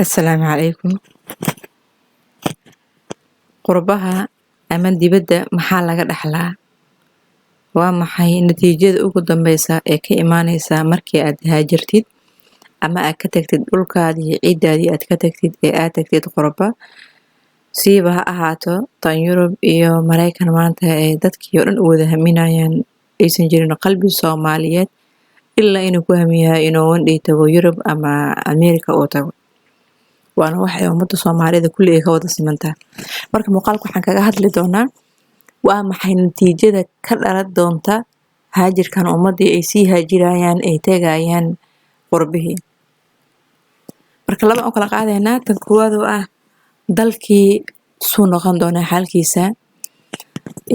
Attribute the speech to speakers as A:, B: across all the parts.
A: Assalaamu calaykum. Qurbaha ama dibadda maxaa laga dhaxlaa? Waa maxay natiijada ugu dambeysa ee ka imaaneysa markii aad haajirtid ama aad ka tagtid dhulkaadii iyo ciidaadii aad ka tagtid ee aad tagtid qurba? Siiba ha ahaato tan Yurub iyo Mareykan maanta ee dadkii oo dhan u wada haminayaan aysan jirin qalbi Soomaaliyeed ilaa inuu ku hamiyahay inuu one day tago Yurub ama Ameerika oo tago. Waana waxay ummadda Soomaalida kulli ay ka wada simantaa. Marka muuqaalka waxaan kaga hadli doonaa waa maxay natiijada ka dhalan doonta haajirkan ummadii ay sii haajirayaan ay tegayaan qurbihii. Marka laba oo kala qaadaynaa tan koowaad oo ah dalkii suu noqon doona xaalkiisa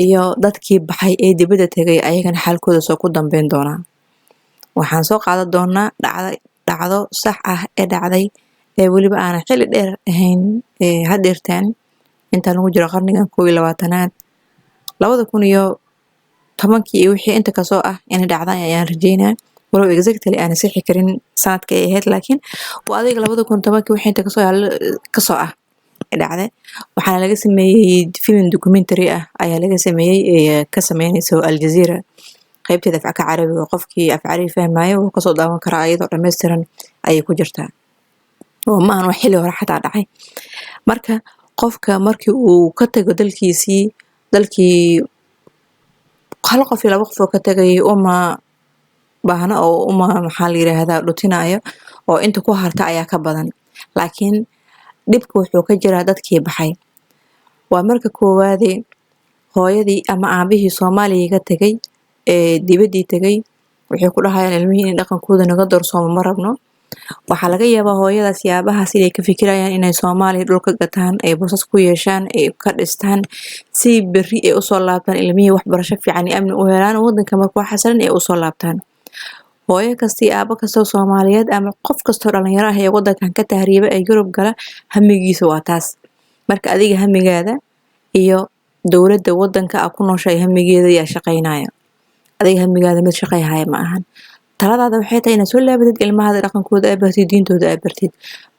A: iyo dadkii baxay ee dibadda tegay ayagana xaalkooda soo ku dambeyn doonaa. Waxaan soo qaadan doonaa dhacdo sax ah ee dhacday ee weliba aan xilli dheer ahayn hadeertaan inta lagu jiro qarnigan 21aad 2010kii iyo wixii inta kasoo ah in dhacdan ayaan rajeynaa walow exactly aan sixi karin sanadka ay ahayd laakiin waa adiga 2010kii wixii inta kasoo ah dhacday waxaana laga sameeyay film documentary ah ayaa laga sameeyay ka sameynayso Al Jazeera qaybteeda afka carabiga qofkii af carabi fahmaayo wuu kasoo daawan karaa iyadoo dhameystiran ayay ku jirtaa oo ma ahan wax xilli hore xataa dhacay. Marka qofka markii uu ka tago dalkii hal qof iyo laba qof oo ka tagay uma baahna oo maxaa la yiraahdaa dhutinayo oo inta ku harta ayaa ka badan laakiin dhibku wuxuu ka jiraa dadkii baxay. Waa marka koowaadee hooyadii ama aabihii Soomaaliya ka tagay ee dibaddii tagay waxay ku dhahayaan ilmihii in dhaqankooda naga doorsoomo ma rabno. Waxaa laga yaabaa hooyadaas iyo aabahaas inay ka fikirayaan inay Soomaaliya dhulka gataan ay boosas ku yeeshaan ay ka dhistaan si berri ay usoo laabtaan ilmihii waxbarasho fiican iyo amni u helaan waddanka markuu xasalan ay usoo laabtaan. Hooyo kasta iyo aabo kasta oo Soomaaliyeed ama qof kasta oo dhalinyaro ah ee waddankan ka tahriiba ee Yurub gala hamigiisa waa taas. Marka adiga hamigaada iyo dowladda waddanka aad ku nooshahay hamigeeda ayaa shaqeynaya. Adiga hamigaada mid shaqeynaya ma ahan. taladaada waxay tahay inaad soo laabatid ilmahaada dhaqankooda aad bartid diintooda aad bartid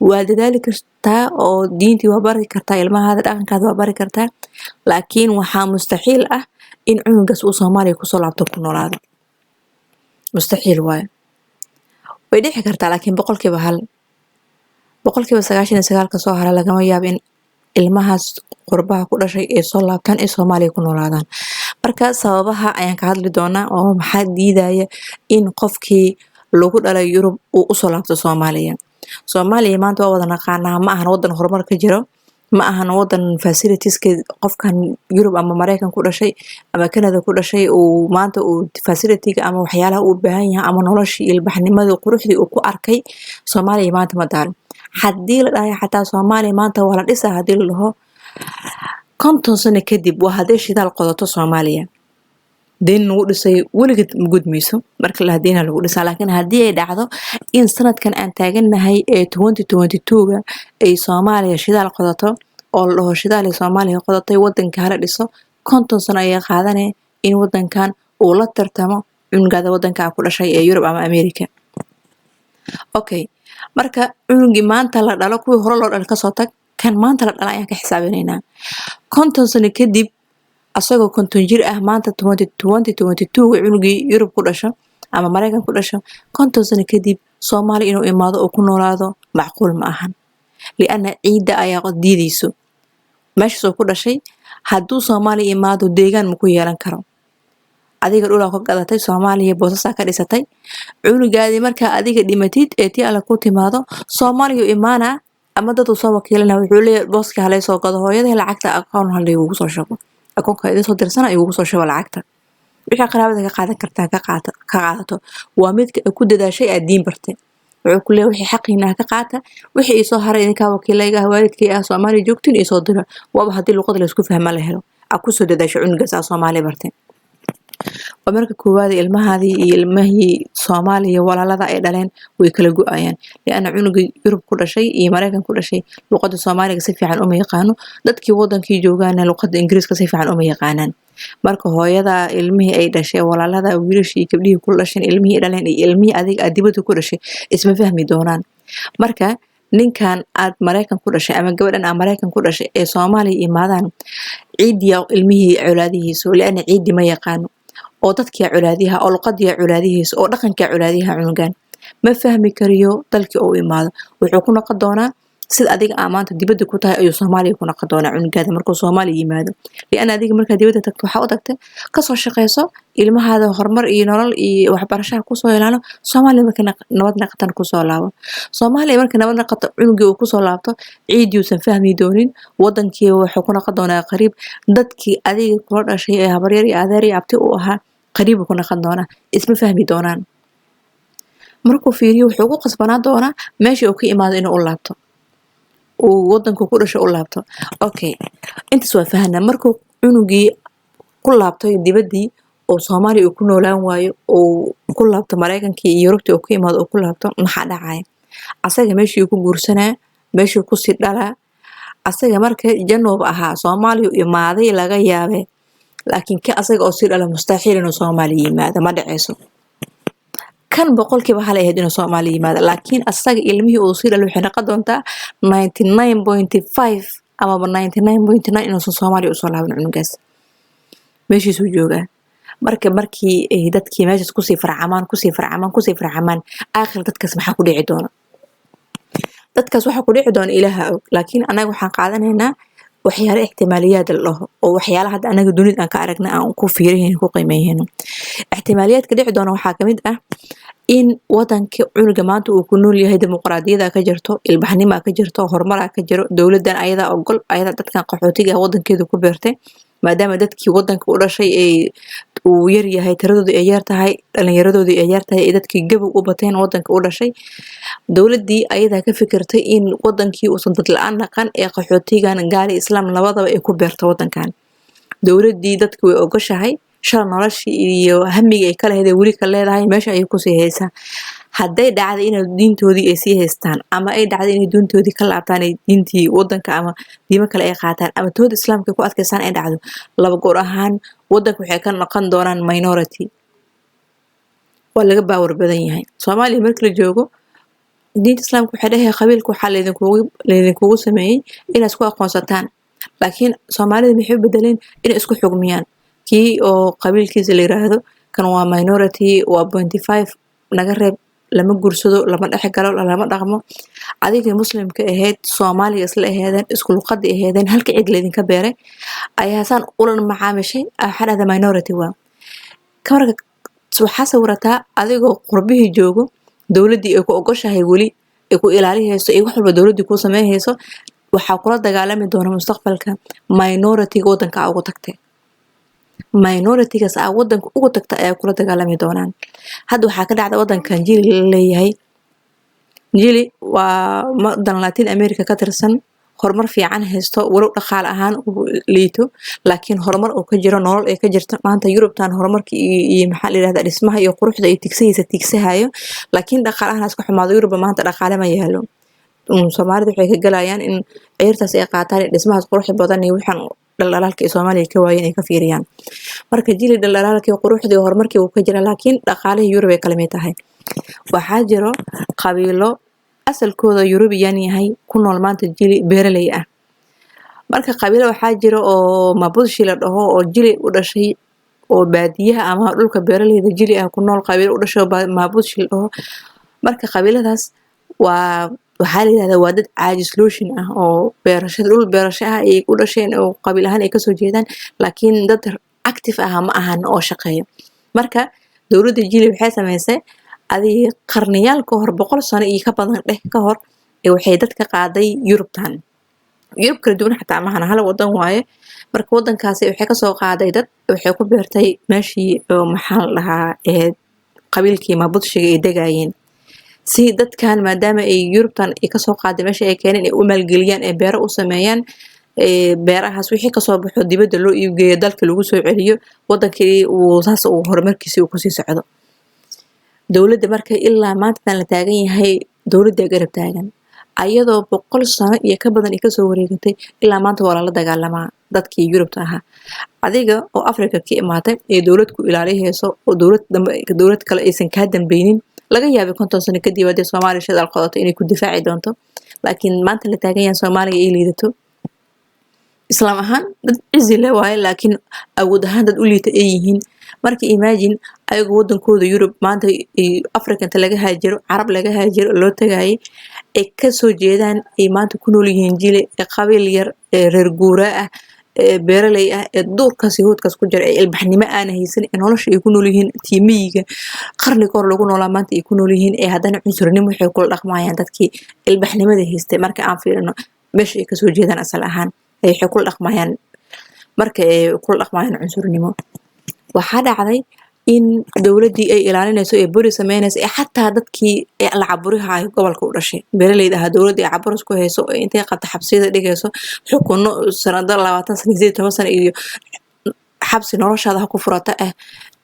A: waa dadaali kartaa oo diintii waa bari kartaa ilmahaada dhaqankaada waa bari kartaa laakiin waxaa mustaxiil ah in cunugaas uu Soomaaliya kusoo laabto ku noolaado mustaxiil waaye way dhici kartaa laakiin boqolkiiba 99 ka soo hara lagama yaabo in ilmahaas qurbaha ku dhashay ee soo laabtaan ee Soomaaliya ku noolaadaan. Marka sababaha ayaan ka hadli doonaa oo maxaa diidaya in qofkii lagu dhalay Yurub uu u soo laabto Soomaaliya. Soomaaliya maanta waa wada naqaanaa ma ahan waddan horumar ka jiro ma ahan waddan facilitieska qofkan Yurub ama Mareykan ku dhashay ama Canada ku dhashay uu maanta uu facilitiga ama waxyaalaha uu baahan yahay ama noloshii ilbaxnimada quruxdii uu ku arkay Soomaaliya maanta ma daal haddii la dhahay xataa Soomaaliya maanta waa la dhisaa haddii la dhaho 50 sano kadib waa haddii shidaal qodato Soomaaliya deen lagu dhisay weligeed ma gudmayso marka la hadiyana lagu dhisaa laakiin haddii ay dhacdo in sanadkan aan taaganahay ee 2022ga ay Soomaaliya shidaal qodato oo la dhaho shidaal Soomaaliya qodatay waddanka hala dhiso 50 sano ayay qaadanay in waddankan uu la tartamo cunugaada waddanka ku dhashay ee Yurub ama Ameerika. Okay marka cunugii maanta la dhalo kuwii hore loo dhal ka soo tag kan maanta la dhalay ayaan ka xisaabinaynaa 50 sano kadib asagoo 50 jir ah maanta 2022 cunugii Yurub ku dhasho ama Mareykan ku dhasho 50 sano kadib Soomaaliya inuu imaado oo ku noolaado macquul ma ahan liana ciida ayaa diidayso meesha soo ku dhashay hadduu Soomaaliya imaado deegaan ma ku yeelan karo adiga dhulaa ka gadatay Soomaaliya boosasa ka dhisatay cunugaadi marka adiga dhimatid ee tii ala ku timaado Soomaaliya imaana ama dad soo wakiilana wuxuu leeyahay booska halay soo gado hooyada lacagta aqoon halay ugu soo shaqo akoonka idin soo dirsan ay ugu soo shaqo lacagta wixii qaraabada ka qaadan kartaa ka qaadato waa mid ku dadaashay aad diin bartay wuxuu ku leeyahay wixii xaqiina ka qaata wixii soo haray idinka wakiilayga waalidkii ah Soomaaliya joogtiin iyo soo dira waaba hadii luqad la isku fahma la helo aku soo dadaashay cunugaas Soomaaliya bartay marka koowaad ilmahaadii iyo ilmahii Soomaaliya walaalada ay dhaleen way kala go'ayaan liana cunuga Yurub ku dhashay iyo Mareykan ku dhashay luqadda Soomaaliga si fiican uma yaqaano dadkii waddankii joogaana luqadda Ingiriiska si fiican uma yaqaanaan marka hooyada ilmihii ay dhashay walaalada wiilashii gabdhihii ku dhasheen ilmihii dhaleen iyo ilmihii adiga dibadda ku dhashay isma fahmi doonaan marka ninkan aad Mareykan ku dhashay ama gabadhan aad Mareykan ku dhashay ee Soomaaliya imaadaan ciidiya ilmihii colaadihiisa laana ciidi ma yaqaano oo dadkii colaadiha oo luqadii colaadihiisa oo dhaqankii colaadiha cunugan ma fahmi kariyo dalkii uu imaado wuxuu ku noqon doonaa sida adiga maanta dibadda ku tahay ayuu Soomaaliya ku noqon doonaa cunugaada markuu Soomaaliya yimaado liana adiga marka dibadda tagto waxa u tagtay ka soo shaqeyso ilmahaada horumar iyo nolol iyo waxbarasho ku soo ilaalo Soomaaliya marka nabad naqatan ku soo laabo Soomaaliya marka nabad naqato cunugii uu ku soo laabto ciidiisan fahmi doonin wadankii wuxuu ku noqon doonaa qariib dadkii adiga kula dhashay ee habaryar iyo adeer iyo abti u ahaa qariib ku noqon doonaa isma fahmi doonaan markuu fiiriyo wuxuu ku qasbanaa doonaa meeshii uu ka imaado inuu u laabto uu wadanku ku dhashay u laabto okay intaas waa fahanaa markuu cunugii ku laabtay dibadii oo Soomaaliya uu ku noolaan waayo oo ku laabto Mareykankii iyo Yurubta uu ku imaado oo ku laabto maxaa dhacay asaga meeshii uu ku guursanaa meeshii ku sii dhalaa asaga marka janoob ahaa Soomaaliya imaaday laga yaabay laakiin ka asaga oo sii dhala mustaxiil inuu Soomaaliya yimaado ma dhaceyso kan boqolkiiba hal ay inuu Soomaaliya yimaado laakiin asaga ilmihii uu sii dhalo waxay noqon doontaa 99.5 ama 99.9 inuu Soomaaliya u soo laaban cunugaas meeshiisu joogaa markii ay dadkii meeshaas ku sii farcamaan aakhir dadkaas maxaa ku dhici doona dadkaas waxa ku dhici doona Ilaaha og laakiin anaga waxaan qaadanaynaa waxyaalo ihtimaaliyaad leh oo waxyaalaha hadda anaga dunida aan ka aragnay aan ku fiirinayn ku qiimeeyeen ihtimaaliyaadka dhici doona waxaa kamid ah in wadanka cunuga maanta uu ku nool yahay dimuqraadiyada ka jirto ilbaxnimo ka jirto horumar ka jiro dawladan ayada ogol ayada dadkan qaxootiga wadankeedu ku beertay maadaama dadkii wadanka u dhashay ay uu yar yahay tiradoodu ay yar tahay dhalinyaradoodu ay yar tahay dadkii gabow u bateen wadanka u dhashay dawladii ayada ka fikirtay in wadankii uu dad la'aan dhaqan ee qaxootigan gaali islaam labadaba ay ku beerto wadankan dawladii dadku way ogashahay shal noloshii iyo hamiga ay kala heeday wali ka leedahay meesha ay ku sii haysaa hadday dhacdo in diintoodii ay sii haystaan ama ay dhacdo in diintoodii ka laabtaan diintii wadanka ama diimo kale ay qaataan ama tood islaamka ku adkaysan ay dhacdo laba goor ahaan wadanka waxay ka noqon doonaan minority waa laga baawar badan yahay Soomaaliya markii la joogo diinta islaamka waxay dhahay qabiilku waxa leedinkugu sameeyay inaad isku aqoonsataan laakiin Soomaalida maxay bedeleen in isku xugmiyaan kii oo qabiilkiisa la yiraahdo kan waa minority waa 0.5 naga reeb lama guursado lama dhex galo lama dhaqmo adiga muslimka ahayd Soomaaliya isla ahaydeen isku luqadii ahaydeen halka cid leedin ka beeray ayaa san ulan macaamishay xalada minority waa kamarka waxa sawirata adigoo qurbihii joogo dawladii ay ku ogoshahay wali ay ku ilaaliyayso ay wax walba dawladii ku sameeyayso waxa kula dagaalami doona mustaqbalka minority wadanka ugu tagtay minority-gaas wadanka ugu tagta ayaa kula dagaalami doonaan hadda waxaa ka dhacda wadankan jili leeyahay jili waa wadan Latin America ka tirsan horumar fiican haysto walow dhaqaale ahaan uu liito laakiin horumar oo ka jiro nolol ay ka jirto maanta Yurubtan horumarka iyo maxaa la yiraahdaa dhismaha iyo quruxda ay tigsahayo laakiin dhaqaalahan iska xumaado Yurub maanta dhaqaale ma yaalo Soomaalida waxay ka galayaan in ceyrtaas ay qaataan dhismahaas quruxda badan iyo waxaan dhalaalka Soomaaliya ka waayeen ay ka fiiriyaan marka jili dhalaalka quruxda iyo horumarkii uu ka jira laakiin dhaqaalaha Yurub ay kala mid tahay waxaa jiro qabiilo asalkooda Yurubiyan yahay ku nool maanta jili beeraley ah marka qabiilo waxaa jiro oo Mabushi la dhaho oo jili u dhashay oo baadiyaha ama dhulka beeraleyda jili ah ku nool qabiilo u dhashay Mabushi la dhaho marka qabiiladaas waxaa la yiraahdaa waa dad caajis looshin ah oo dhul beerasho ah ay u dhasheen oo qabiil ahaan ay ka soo jeedaan laakiin dad active ah ma ahan oo shaqeeyo marka dawladda jili waxay sameysay adii qarniyaal ka hor 100 sano iyo ka badan ka hor waxay dadka qaaday Yurubtan Yurub kala duwan xataa ma hal wadan waaye marka wadankaas waxay ka soo qaaday dad waxay ku beertay meeshii maxaa la dhahaa qabiilkii Mabudshiga ay degayeen si dadkan maadaama ay Yurubtan ay ka soo qaaday meesha ay keeneen ay u maalgeliyaan ee beero u sameeyaan beerahaas wixii ka soo baxo dibadda loo iibgeeyo dalka lagu soo celiyo wadankii uu saas uu horumarkiisa ku sii socdo dawladda marka ilaa maanta la taagan yahay dawladda garab taagan ayadoo 100 sano iyo ka badan ay ka soo wareegtay ilaa maanta waa la dagaalamaa dadkii Yurubta ahaa adiga oo Afrika ka imaatay ee dawlad ku ilaaliyayso oo dawlad kale aysan ka dambaynin laga yaabay 50 sano kadib hadii Soomaaliya shaqada qodato inay ku difaaci doonto laakiin maanta la taagan yahay Soomaaliga ay liidato islaam ahaan dad cizi leh waaye laakiin awood ahaan dad u liita ay yihiin marka imagine ayaga wadankooda Europe maanta Africa inta laga haajiro Carab laga haajiro loo tagayay ay ka soo jeedaan ay maanta ku nool yihiin jile qabiil yar reer guura ah beeraley ah duurkaas hoodkaas ku jira ilbaxnimo aan haysan nolosha ay ku nool yihiin tiimiga qarni kor lagu noolaa maanta ay ku nool yihiin ee haddana cunsurnimo waxay kula dhaqmayaan dadkii ilbaxnimada haystay marka aan fiirino meesha ay ka soo jeedaan asal ahaan ay waxay kula dhaqmayaan marka ay kula dhaqmayaan cunsurnimo waxaa dhacday in dawladii ay ilaalinayso ee buri sameynayso ee xataa dadkii la caburihay gobolka u dhashay beeraleyda ah dawladii ay caburis ku hayso intay qabta xabsiyada dhigayso xukuno sanado 20 sano 10 sano iyo xabsi noloshada ku furata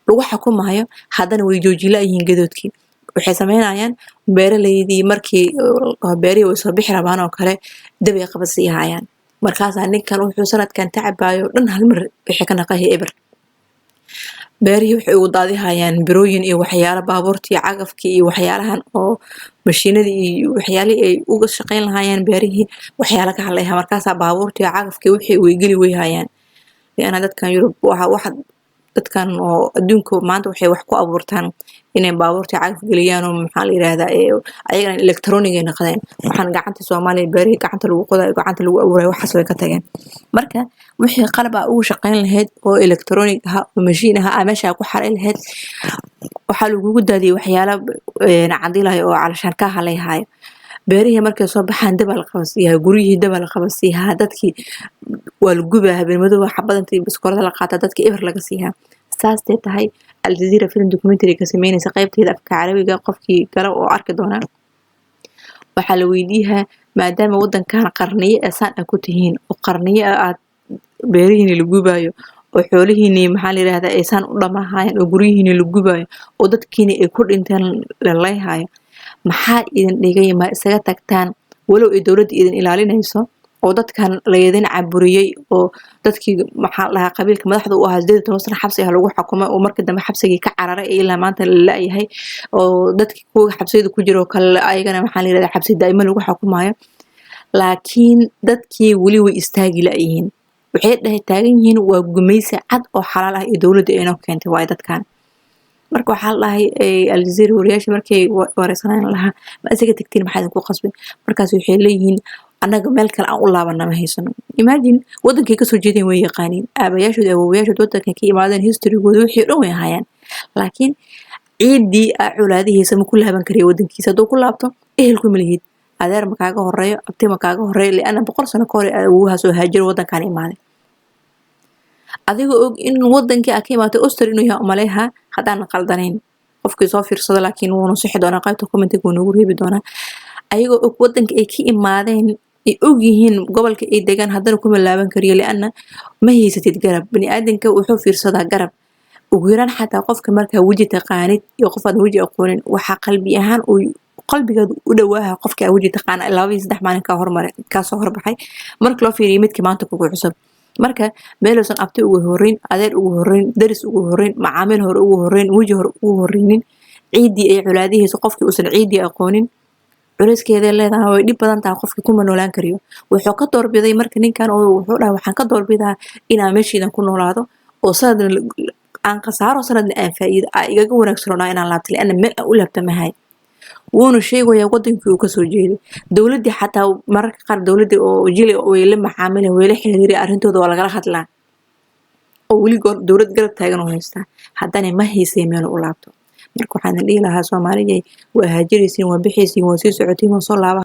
A: lagu xukumayo haddana way joojilaayihiin gadoodkii waxay sameynayaan beeraleydii markii beerihii way soo bixi rabaan oo kale dab ay qabasiyayaan markaas ninkan wuxuu sanadkan tacabayo dhan hal mar wixii ka naqahay eber beerihii waxay u daadihayaan birooyin iyo waxyaalo baabuurtii cagafkii iyo waxyaalahan oo mashiinadii iyo waxyaalihii ay uga shaqeyn lahaayeen beerihii waxyaalo ka hadlayha markaas baabuurtii cagafkii wixii way geli wayhayaan leena dadkan Yurub waxa dadkan oo adduunka maanta waxay wax ku abuurtaan inay baabuurtii cagaf geliyaan oo maxaa la yiraahdaa ayagana electronic ay noqdeen waxaan gacanta Soomaaliya beerihii gacanta lagu qoday gacanta lagu abuuray waxaas way ka tageen marka wixii qalab ah uu shaqeyn lahayd oo electronic ah oo machine ah meesha ku xaray lahayd waxa lagu daadiyay waxyaalo cadilahay oo calashan ka halayhay beerihii markay soo baxaan dab la qabsiyaa guriyihii dab la qabsiyaa dadkii waa lagu gubaa habeenimo waxa badantii biskoorada la qaata dadkii eber laga siiyaa saastay tahay Al Jazeera film documentary ka sameynaysa qaybteeda afka Carabiga qofkii gala oo arki doona waxa la weydiiyaa maadaama wadankan qarniye asaan ku tihiin oo qarniye aad beerihiin lagu gubayo oo xoolihiin maxaa la yiraahdaa aysan u dhamaahayeen oo guriyihiin lagu gubayo oo dadkiina ay ku dhinteen la leeyahay maxaa idin dhigay ma isaga tagtaan walow ay dawladda idin ilaalinayso oo dadkan la yeedin caburiyay oo dadkii maxaa laha qabiilka madaxda u ahaa 18 sano xabsi ah lagu xukumay oo markii dambe xabsigii ka cararay ilaa maanta la yahay oo dadkii kuwa xabsiyada ku jiro kale ayagana maxaa la yiraahdaa xabsi daa'ima lagu xukumayo laakiin dadkii wali way istaagi laayihiin waxay dhahay taagan yihiin waa gumaysi cad oo xalaal ah ee dawladda ay noo keentay waa dadkan marka waxa la dhahay Al Jazeera wariyaasha markay wareysanayaan laha ma isaga tagtiin maxaa ku qasbay markaas waxay leeyihiin anaga meel kale aan u laabana ma haysano imagine wadankii ka soo jeedeen way yaqaaniin aabayaashooda awoowayaashooda wadanka ka yimaadeen historygooda wixii dhan way hayaan laakiin ciidii culaadihiisa ma ku laaban kariyo wadankiisa haduu ku laabto ehelku ma lihid adeer ma kaaga horeeyo abti ma kaaga horeeyo leena 100 sano ka hor awoowaha soo haajiro wadankan imaaday adiga og in wadankii ka imaatay Australia inuu yahay umaleeha hadaan qaldanayn qofkii soo fiirsado laakiin wuu nusixi doona qaybta commentiga uu nagu reebi doona ayaga og wadanka ay ka imaadeen ay og yihiin gobolka ay degan hadana kuma laaban kariyo leena ma haysatid garab bani aadanka wuxuu fiirsadaa garab ugu yaraan xataa qofka marka waji taqaanid iyo qof aan waji aqoonin waxa qalbi ahaan uu qalbigaadu u dhawaaha qofka waji taqaan 2-3 maalin ka hormar ka soo horbaxay marka loo fiiriyo midkii maanta kugu cusub marka meelsan abti ugu horeyn adeer ugu horeyn daris ugu horeyn macaamil hore ugu horeyn waji hore ugu horeynin ciidii ay culaadihiisa qofkii uusan ciidii aqoonin culeyskeeda leedahay way dib badan tahay qofkii kuma noolaan kariyo wuxuu ka doorbiday marka ninkan oo wuxuu dhahay waxaan ka doorbidaa inaan meeshiidan ku noolaado oo sanad aan qasaaro sanadna aan faa'iido igaga wanaagsanaa inaan laabto leena meel u laabtamahay wuuna sheegaya wadankii uu ka soo jeeday dawladii xataa mararka qaar dawladii oo jili oo ay la macaamilay weela xiriir arintooda waa laga hadlaa oo wali dawlad garab taagan oo haysta haddana ma haysay meel u laabto marka waxaan dhihi lahaa Soomaaliyeed waa haajiraysiin waa bixaysiin waa sii socotiin waa soo laaba